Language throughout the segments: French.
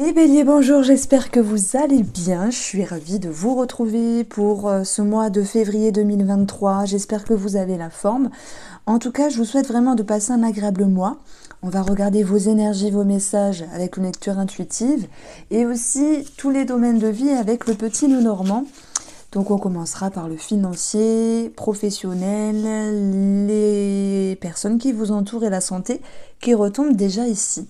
Les béliers, bonjour, j'espère que vous allez bien. Je suis ravie de vous retrouver pour ce mois de février 2023. J'espère que vous avez la forme. En tout cas, je vous souhaite vraiment de passer un agréable mois. On va regarder vos énergies, vos messages avec une lecture intuitive et aussi tous les domaines de vie avec le petit nœud normand. Donc on commencera par le financier, professionnel, les personnes qui vous entourent et la santé qui retombe déjà ici.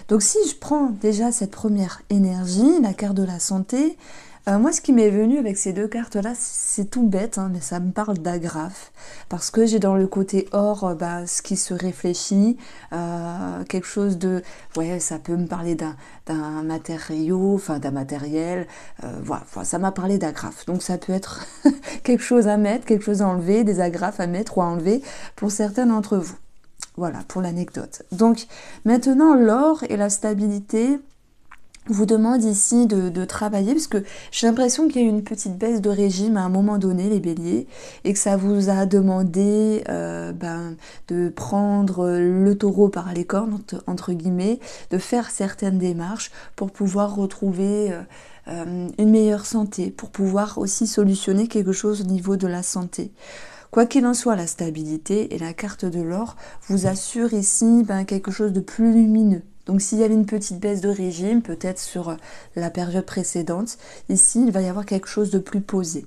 Donc si je prends déjà cette première énergie, la carte de la santé, moi ce qui m'est venu avec ces deux cartes-là, c'est tout bête, hein, mais ça me parle d'agrafe. Parce que j'ai dans le côté or ce qui se réfléchit, quelque chose de... Ouais, ça peut me parler d'un matériau, enfin d'un matériel, voilà, ça m'a parlé d'agrafe. Donc ça peut être quelque chose à mettre, quelque chose à enlever, des agrafes à mettre ou à enlever pour certains d'entre vous. Voilà, pour l'anecdote. Donc, maintenant, l'or et la stabilité vous demandent ici de travailler, parce que j'ai l'impression qu'il y a eu une petite baisse de régime à un moment donné, les béliers, et que ça vous a demandé de prendre le taureau par les cornes, entre guillemets, de faire certaines démarches pour pouvoir retrouver une meilleure santé, pour pouvoir aussi solutionner quelque chose au niveau de la santé. Quoi qu'il en soit, la stabilité et la carte de l'or vous assurent ici quelque chose de plus lumineux. Donc s'il y avait une petite baisse de régime, peut-être sur la période précédente, ici il va y avoir quelque chose de plus posé.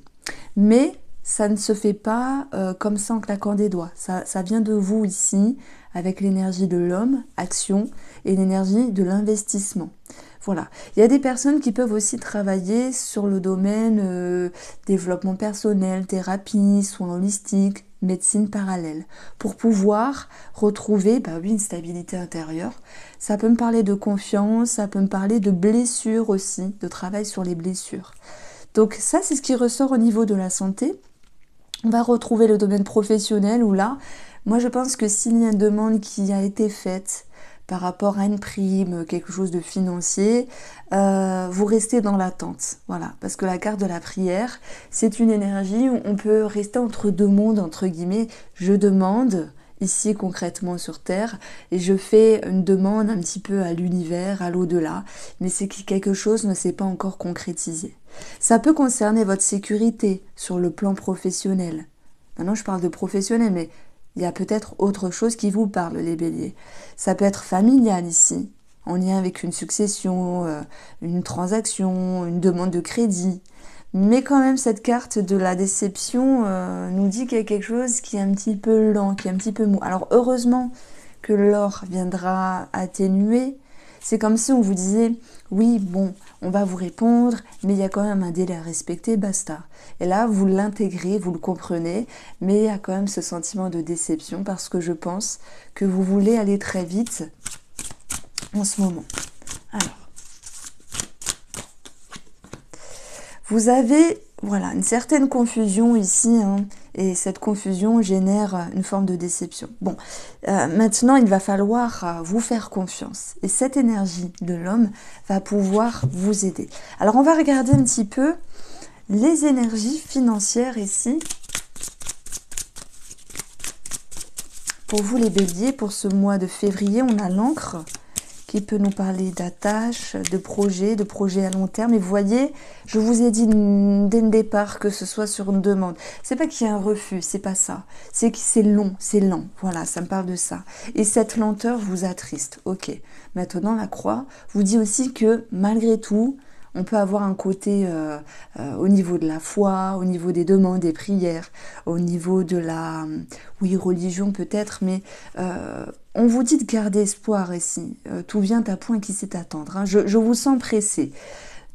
Mais ça ne se fait pas comme ça en claquant des doigts. Ça vient de vous ici, avec l'énergie de l'homme, action, et l'énergie de l'investissement. Voilà. Il y a des personnes qui peuvent aussi travailler sur le domaine développement personnel, thérapie, soins holistiques, médecine parallèle, pour pouvoir retrouver une stabilité intérieure. Ça peut me parler de confiance, ça peut me parler de blessures aussi, de travail sur les blessures. Donc ça, c'est ce qui ressort au niveau de la santé. On va retrouver le domaine professionnel où là, moi je pense que s'il y a une demande qui a été faite par rapport à une prime, quelque chose de financier, vous restez dans l'attente. Voilà, parce que la carte de la prière, c'est une énergie où on peut rester entre deux mondes, entre guillemets. Je demande, ici concrètement sur Terre, et je fais une demande un petit peu à l'univers, à l'au-delà, mais c'est que quelque chose ne s'est pas encore concrétisé. Ça peut concerner votre sécurité sur le plan professionnel. Maintenant, je parle de professionnel, mais il y a peut-être autre chose qui vous parle, les béliers. Ça peut être familial ici, en lien avec une succession, une transaction, une demande de crédit. Mais quand même, cette carte de la déception nous dit qu'il y a quelque chose qui est un petit peu lent, qui est un petit peu mou. Alors heureusement que l'or viendra atténuer. C'est comme si on vous disait, oui, bon, on va vous répondre, mais il y a quand même un délai à respecter, basta. Et là, vous l'intégrez, vous le comprenez, mais il y a quand même ce sentiment de déception parce que je pense que vous voulez aller très vite en ce moment. Alors, vous avez une certaine confusion ici, et cette confusion génère une forme de déception. Bon, maintenant, il va falloir vous faire confiance. Et cette énergie de l'homme va pouvoir vous aider. Alors, on va regarder un petit peu les énergies financières ici. Pour vous, les béliers, pour ce mois de février, on a l'encre qui peut nous parler d'attaches, de projets à long terme. Et vous voyez, je vous ai dit dès le départ que ce soit sur une demande. C'est pas qu'il y a un refus, c'est pas ça. C'est que c'est long, c'est lent. Voilà, ça me parle de ça. Et cette lenteur vous attriste. Ok. Maintenant, la croix vous dit aussi que malgré tout, on peut avoir un côté au niveau de la foi, au niveau des demandes, des prières, au niveau de la, religion peut-être, mais on vous dit de garder espoir ici. Tout vient à point qui sait attendre. Je vous sens pressé.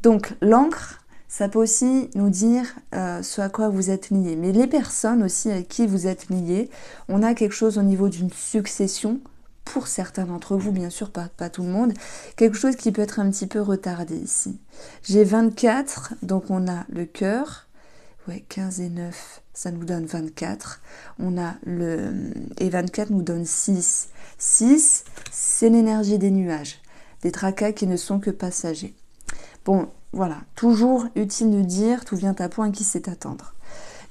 Donc l'encre, ça peut aussi nous dire ce à quoi vous êtes liés. Mais les personnes aussi avec qui vous êtes liés, on a quelque chose au niveau d'une succession. Pour certains d'entre vous, bien sûr, pas tout le monde, quelque chose qui peut être un petit peu retardé ici. J'ai 24, donc on a le cœur, 15 et 9, ça nous donne 24. On a et 24 nous donne 6. 6, c'est l'énergie des nuages, des tracas qui ne sont que passagers. Bon, voilà, toujours utile de dire, tout vient à point qui sait attendre.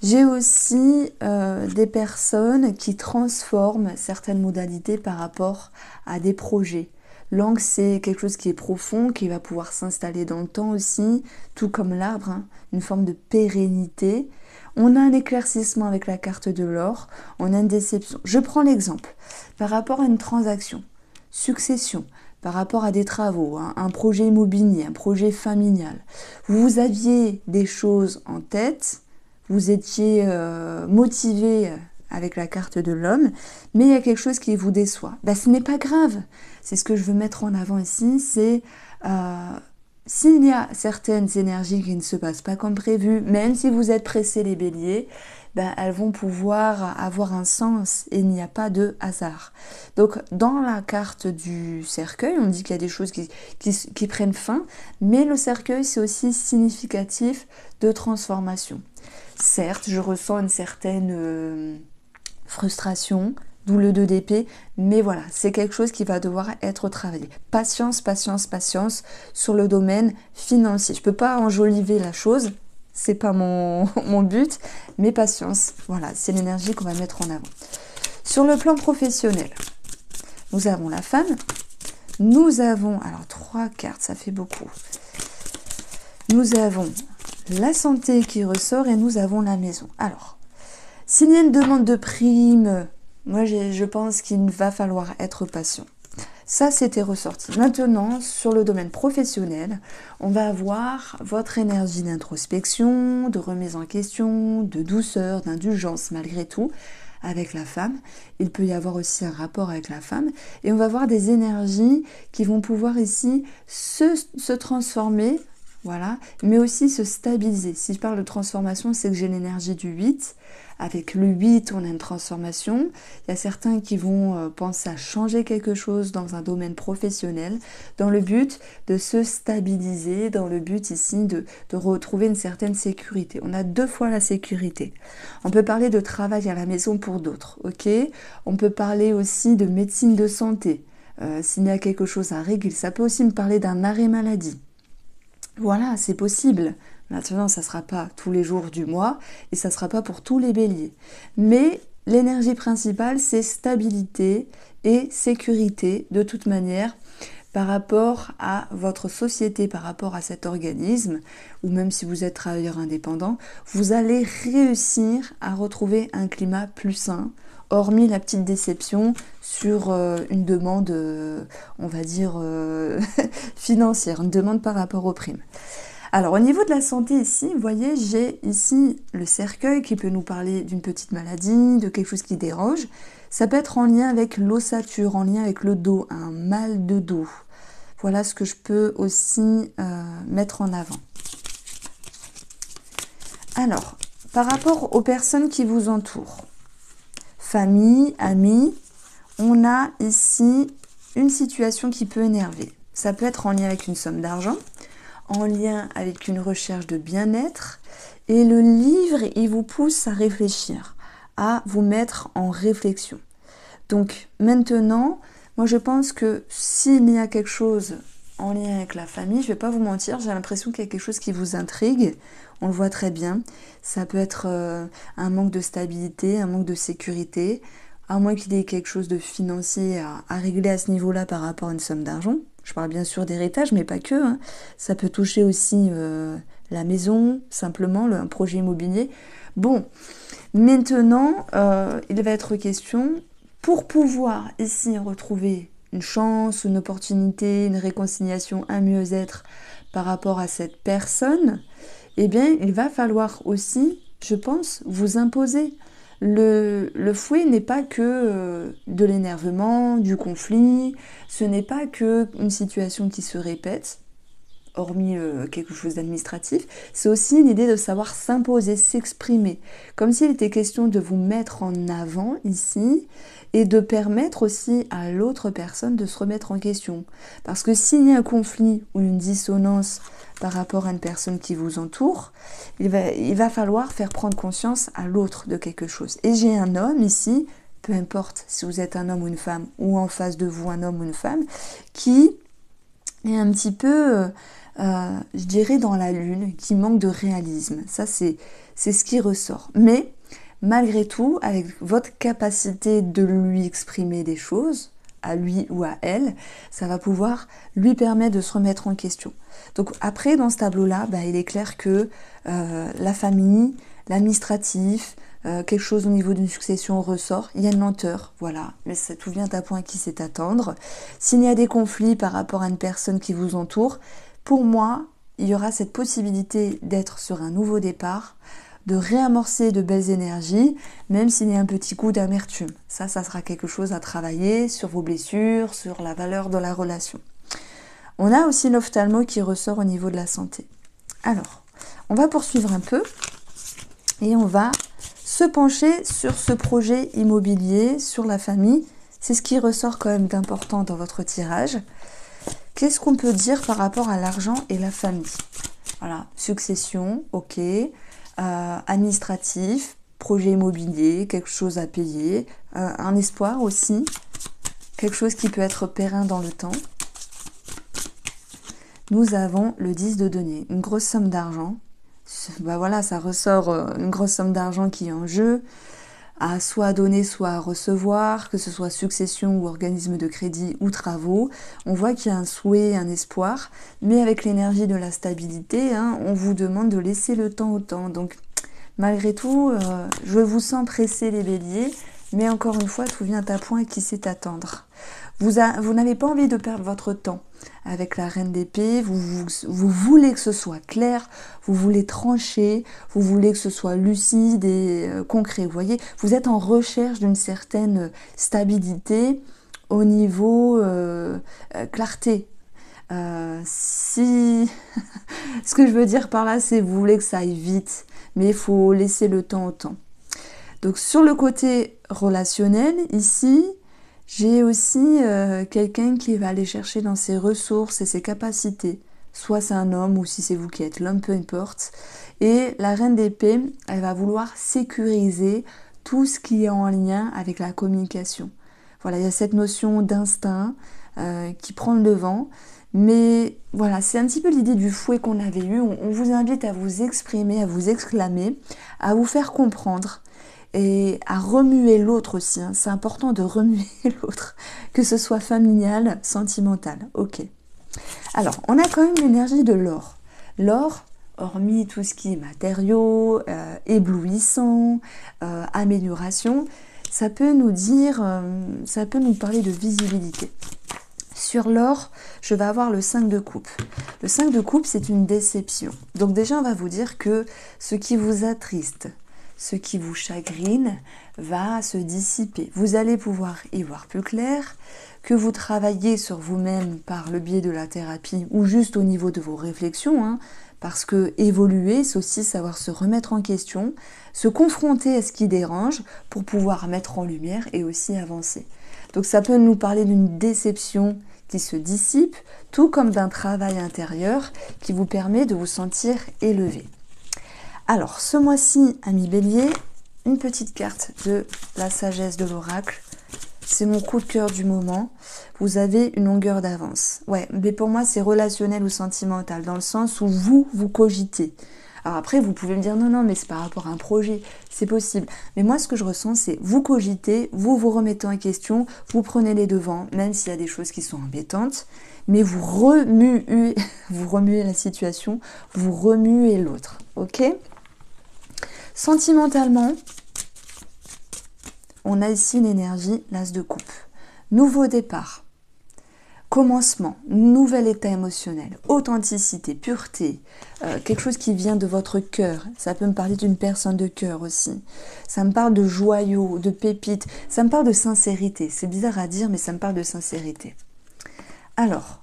J'ai aussi des personnes qui transforment certaines modalités par rapport à des projets. L'angle, c'est quelque chose qui est profond, qui va pouvoir s'installer dans le temps aussi, tout comme l'arbre, hein, une forme de pérennité. On a un éclaircissement avec la carte de l'or, on a une déception. Je prends l'exemple, par rapport à une transaction, succession, par rapport à des travaux, hein, un projet immobilier, un projet familial. Vous aviez des choses en tête, vous étiez motivé avec la carte de l'homme, mais il y a quelque chose qui vous déçoit. Ben, ce n'est pas grave. C'est ce que je veux mettre en avant ici, c'est s'il y a certaines énergies qui ne se passent pas comme prévu, même si vous êtes pressés les béliers, ben, elles vont pouvoir avoir un sens et il n'y a pas de hasard. Donc dans la carte du cercueil, on dit qu'il y a des choses qui prennent fin, mais le cercueil c'est aussi significatif de transformation. Certes, je ressens une certaine frustration, d'où le 2 d'épée, mais voilà, c'est quelque chose qui va devoir être travaillé. Patience, patience, patience sur le domaine financier. Je ne peux pas enjoliver la chose, c'est pas mon but, mais patience, voilà, c'est l'énergie qu'on va mettre en avant. Sur le plan professionnel, nous avons la femme, nous avons, alors 3 cartes, ça fait beaucoup. Nous avons la santé qui ressort et nous avons la maison. Alors, s'il y a une demande de prime, moi je pense qu'il va falloir être patient. Ça, c'était ressorti. Maintenant, sur le domaine professionnel, on va avoir votre énergie d'introspection, de remise en question, de douceur, d'indulgence malgré tout, avec la femme. Il peut y avoir aussi un rapport avec la femme. Et on va avoir des énergies qui vont pouvoir ici se transformer, voilà, mais aussi se stabiliser. Si je parle de transformation, c'est que j'ai l'énergie du 8. Avec le 8, on a une transformation. Il y a certains qui vont penser à changer quelque chose dans un domaine professionnel, dans le but de se stabiliser, dans le but ici de retrouver une certaine sécurité. On a 2 fois la sécurité. On peut parler de travail à la maison pour d'autres, ok? On peut parler aussi de médecine de santé. S'il y a quelque chose à régler, ça peut aussi me parler d'un arrêt maladie. Voilà, c'est possible. Maintenant, ça ne sera pas tous les jours du mois et ça ne sera pas pour tous les béliers. Mais l'énergie principale, c'est stabilité et sécurité de toute manière par rapport à votre société, par rapport à cet organisme, ou même si vous êtes travailleur indépendant, vous allez réussir à retrouver un climat plus sain, hormis la petite déception sur une demande, on va dire, financière, une demande par rapport aux primes. Alors au niveau de la santé ici, vous voyez, j'ai ici le cercueil qui peut nous parler d'une petite maladie, de quelque chose qui dérange. Ça peut être en lien avec l'ossature, en lien avec le dos, un mal de dos. Voilà ce que je peux aussi mettre en avant. Alors, par rapport aux personnes qui vous entourent, famille, amis, on a ici une situation qui peut énerver. Ça peut être en lien avec une somme d'argent, en lien avec une recherche de bien-être. Et le livre, il vous pousse à réfléchir, à vous mettre en réflexion. Donc maintenant, moi je pense que s'il y a quelque chose en lien avec la famille, je ne vais pas vous mentir, j'ai l'impression qu'il y a quelque chose qui vous intrigue. On le voit très bien. Ça peut être un manque de stabilité, un manque de sécurité, à moins qu'il y ait quelque chose de financier à régler à ce niveau-là par rapport à une somme d'argent. Je parle bien sûr d'héritage, mais pas que. Hein. Ça peut toucher aussi la maison, simplement, un projet immobilier. Bon, maintenant, il va être question, pour pouvoir ici retrouver une chance, une opportunité, une réconciliation, un mieux-être par rapport à cette personne, eh bien, il va falloir aussi, je pense, vous imposer. Le fouet n'est pas que de l'énervement, du conflit, ce n'est pas que une situation qui se répète, hormis quelque chose d'administratif, c'est aussi l'idée de savoir s'imposer, s'exprimer, comme s'il était question de vous mettre en avant ici et de permettre aussi à l'autre personne de se remettre en question. Parce que s'il y a un conflit ou une dissonance par rapport à une personne qui vous entoure, il va falloir faire prendre conscience à l'autre de quelque chose. Et j'ai un homme ici, peu importe si vous êtes un homme ou une femme, ou en face de vous un homme ou une femme, qui est un petit peu, je dirais, dans la lune, qui manque de réalisme. Ça, c'est ce qui ressort. Mais malgré tout, avec votre capacité de lui exprimer des choses, à lui ou à elle, ça va pouvoir lui permettre de se remettre en question. Donc après, dans ce tableau-là, il est clair que la famille, l'administratif, quelque chose au niveau d'une succession ressort, il y a une lenteur, voilà, mais tout vient à point qui sait attendre. S'il y a des conflits par rapport à une personne qui vous entoure, pour moi, il y aura cette possibilité d'être sur un nouveau départ, de réamorcer de belles énergies, même s'il y a un petit coup d'amertume. Ça sera quelque chose à travailler sur vos blessures, sur la valeur de la relation. On a aussi l'ophtalmo qui ressort au niveau de la santé. Alors, on va poursuivre un peu et on va se pencher sur ce projet immobilier, sur la famille. C'est ce qui ressort quand même d'important dans votre tirage. Qu'est-ce qu'on peut dire par rapport à l'argent et la famille? Voilà, succession, ok, administratif, projet immobilier, quelque chose à payer, un espoir aussi, quelque chose qui peut être périn dans le temps. Nous avons le 10 de denier, une grosse somme d'argent. Voilà, ça ressort une grosse somme d'argent qui est en jeu, à soit à donner, soit à recevoir, que ce soit succession ou organisme de crédit ou travaux. On voit qu'il y a un souhait, un espoir, mais avec l'énergie de la stabilité, on vous demande de laisser le temps au temps. Donc, malgré tout, je vous sens pressé les béliers, mais encore une fois, tout vient à point et qui sait attendre. Vous n'avez pas envie de perdre votre temps avec la reine d'épée, vous voulez que ce soit clair, vous voulez trancher, vous voulez que ce soit lucide et concret. Vous voyez, vous êtes en recherche d'une certaine stabilité au niveau clarté. Ce que je veux dire par là, c'est vous voulez que ça aille vite, mais il faut laisser le temps au temps. Donc sur le côté relationnel, ici, j'ai aussi quelqu'un qui va aller chercher dans ses ressources et ses capacités. Soit c'est un homme ou si c'est vous qui êtes l'homme, peu importe. Et la reine d'épée, elle va vouloir sécuriser tout ce qui est en lien avec la communication. Voilà, il y a cette notion d'instinct qui prend le devant. Mais voilà, c'est un petit peu l'idée du fouet qu'on avait eu. On vous invite à vous exprimer, à vous exclamer, à vous faire comprendre. Et à remuer l'autre aussi, c'est important de remuer l'autre, que ce soit familial, sentimental, ok. Alors, on a quand même l'énergie de l'or. L'or, hormis tout ce qui est matériaux, éblouissant, amélioration, ça peut nous dire, ça peut nous parler de visibilité. Sur l'or, je vais avoir le 5 de coupe. Le 5 de coupe, c'est une déception. Donc déjà, on va vous dire que ce qui vous attriste, ce qui vous chagrine va se dissiper. Vous allez pouvoir y voir plus clair, que vous travaillez sur vous-même par le biais de la thérapie ou juste au niveau de vos réflexions, parce que évoluer, c'est aussi savoir se remettre en question, se confronter à ce qui dérange pour pouvoir mettre en lumière et aussi avancer. Donc ça peut nous parler d'une déception qui se dissipe, tout comme d'un travail intérieur qui vous permet de vous sentir élevé. Alors, ce mois-ci, amis bélier, une petite carte de la sagesse de l'oracle. C'est mon coup de cœur du moment. Vous avez une longueur d'avance. Ouais, mais pour moi, c'est relationnel ou sentimental, dans le sens où vous cogitez. Alors après, vous pouvez me dire, non, mais c'est par rapport à un projet, c'est possible. Mais moi, ce que je ressens, c'est vous cogitez, vous remettez en question, vous prenez les devants, même s'il y a des choses qui sont embêtantes, mais vous remuez la situation, vous remuez l'autre, ok ? Sentimentalement, on a ici l'énergie, l'as de coupe. Nouveau départ, commencement, nouvel état émotionnel, authenticité, pureté, quelque chose qui vient de votre cœur. Ça peut me parler d'une personne de cœur aussi. Ça me parle de joyaux, de pépites, ça me parle de sincérité. C'est bizarre à dire, mais ça me parle de sincérité. Alors,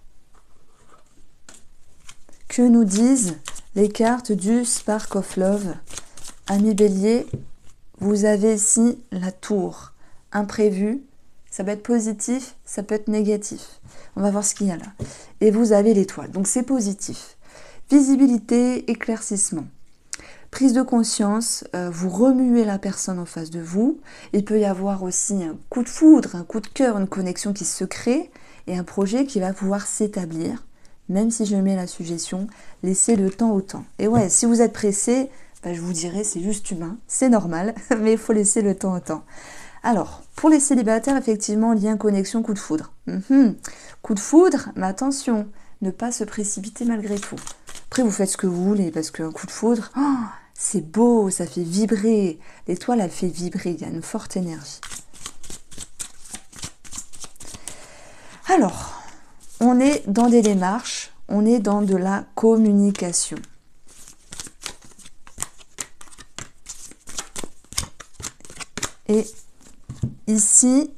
que nous disent les cartes du Spark of Love ? Amis bélier, vous avez ici la tour, imprévu, ça peut être positif, ça peut être négatif. On va voir ce qu'il y a là. Et vous avez l'étoile, donc c'est positif. Visibilité, éclaircissement. Prise de conscience, vous remuez la personne en face de vous. Il peut y avoir aussi un coup de foudre, un coup de cœur, une connexion qui se crée et un projet qui va pouvoir s'établir. Même si je mets la suggestion, laissez le temps au temps. Et ouais, si vous êtes pressé, je vous dirais c'est juste humain, c'est normal, mais il faut laisser le temps au temps. Alors, pour les célibataires, effectivement, lien, connexion, coup de foudre. Coup de foudre, mais attention, ne pas se précipiter malgré tout. Après, vous faites ce que vous voulez, parce qu'un coup de foudre, oh, c'est beau, ça fait vibrer. L'étoile, elle fait vibrer, il y a une forte énergie. Alors, on est dans des démarches, on est dans de la communication. Et ici,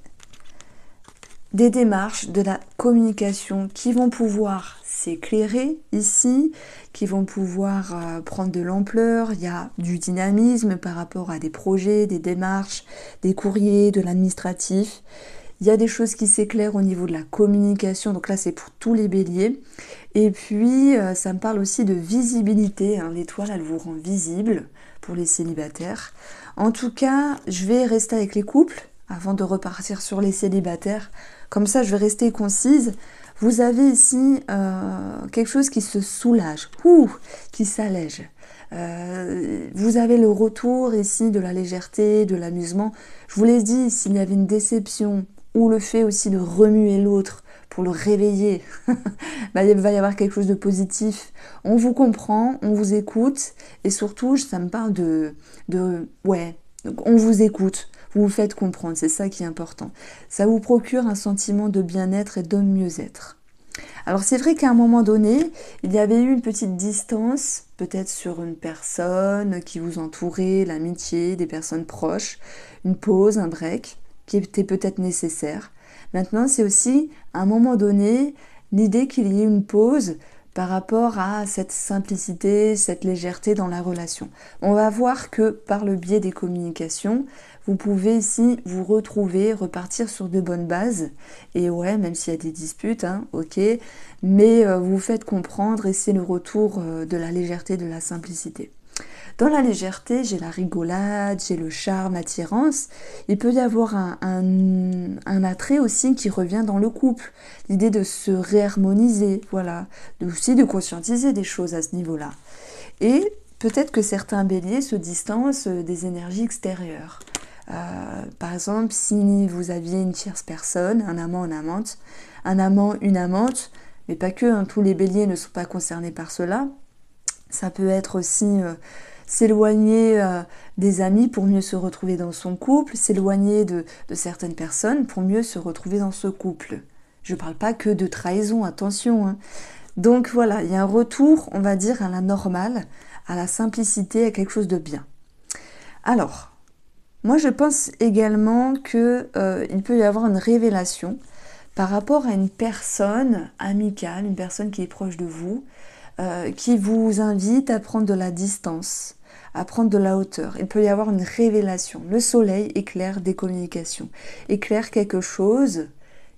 des démarches de la communication qui vont pouvoir s'éclairer ici, qui vont pouvoir prendre de l'ampleur. Il y a du dynamisme par rapport à des projets, des démarches, des courriers, de l'administratif. Il y a des choses qui s'éclairent au niveau de la communication, donc là c'est pour tous les béliers. Et puis ça me parle aussi de visibilité, hein. L'étoile elle vous rend visible pour les célibataires. En tout cas, je vais rester avec les couples avant de repartir sur les célibataires. Comme ça, je vais rester concise. Vous avez ici quelque chose qui se soulage, qui s'allège. Vous avez le retour ici de la légèreté, de l'amusement. Je vous l'ai dit, s'il y avait une déception ou le fait aussi de remuer l'autre pour le réveiller, bah, il va y avoir quelque chose de positif. On vous comprend, on vous écoute et surtout, ça me parle ouais, donc on vous écoute. Vous vous faites comprendre, c'est ça qui est important. Ça vous procure un sentiment de bien-être et de mieux-être. Alors c'est vrai qu'à un moment donné, il y avait eu une petite distance, peut-être sur une personne qui vous entourait, l'amitié, des personnes proches, une pause, un break, qui était peut-être nécessaire. Maintenant, c'est aussi, à un moment donné, l'idée qu'il y ait une pause par rapport à cette simplicité, cette légèreté dans la relation. On va voir que par le biais des communications, vous pouvez ici vous retrouver, repartir sur de bonnes bases. Et ouais, même s'il y a des disputes, hein, ok, mais vous vous faites comprendre et c'est le retour de la légèreté, de la simplicité. Dans la légèreté, j'ai la rigolade, j'ai le charme, l'attirance. Il peut y avoir un attrait aussi qui revient dans le couple. L'idée de se réharmoniser, voilà. Aussi de conscientiser des choses à ce niveau-là. Et peut-être que certains béliers se distancent des énergies extérieures. Par exemple, si vous aviez une tierce personne, un amant, une amante, un amant, une amante, mais pas que, hein, tous les béliers ne sont pas concernés par cela. Ça peut être aussi s'éloigner des amis pour mieux se retrouver dans son couple, s'éloigner de certaines personnes pour mieux se retrouver dans ce couple. Je ne parle pas que de trahison, attention, hein. Donc voilà, il y a un retour, on va dire, à la normale, à la simplicité, à quelque chose de bien. Alors, moi je pense également qu'il peut y avoir une révélation par rapport à une personne amicale, une personne qui est proche de vous, qui vous invite à prendre de la distance, à prendre de la hauteur. Il peut y avoir une révélation. Le soleil éclaire des communications, éclaire quelque chose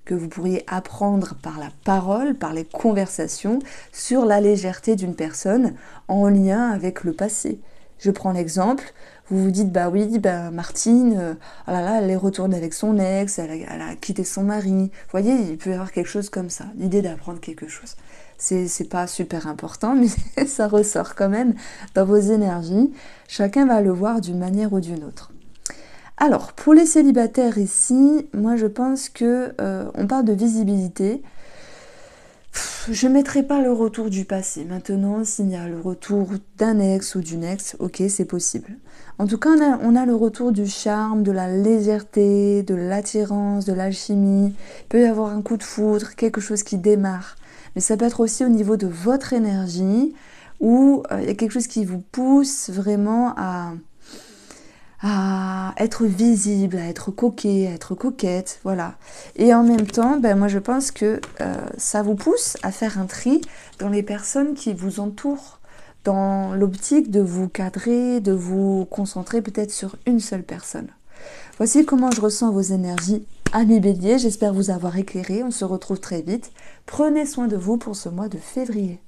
que vous pourriez apprendre par la parole, par les conversations, sur la légèreté d'une personne en lien avec le passé. Je prends l'exemple, vous vous dites, bah oui, bah Martine, oh là là, elle est retournée avec son ex, elle a quitté son mari. Vous voyez, il peut y avoir quelque chose comme ça, l'idée d'apprendre quelque chose. C'est pas super important, mais ça ressort quand même dans vos énergies. Chacun va le voir d'une manière ou d'une autre. Alors, pour les célibataires ici, moi je pense que on parle de visibilité. Je ne mettrai pas le retour du passé. Maintenant, s'il y a le retour d'un ex ou d'une ex, ok, c'est possible. En tout cas, on a le retour du charme, de la légèreté, de l'attirance, de l'alchimie. Il peut y avoir un coup de foudre, quelque chose qui démarre. Mais ça peut être aussi au niveau de votre énergie, où il y a quelque chose qui vous pousse vraiment à être visible, à être coquet, à être coquette, voilà. Et en même temps, ben moi je pense que ça vous pousse à faire un tri dans les personnes qui vous entourent, dans l'optique de vous cadrer, de vous concentrer peut-être sur une seule personne. Voici comment je ressens vos énergies, amis béliers, j'espère vous avoir éclairé, on se retrouve très vite. Prenez soin de vous pour ce mois de février.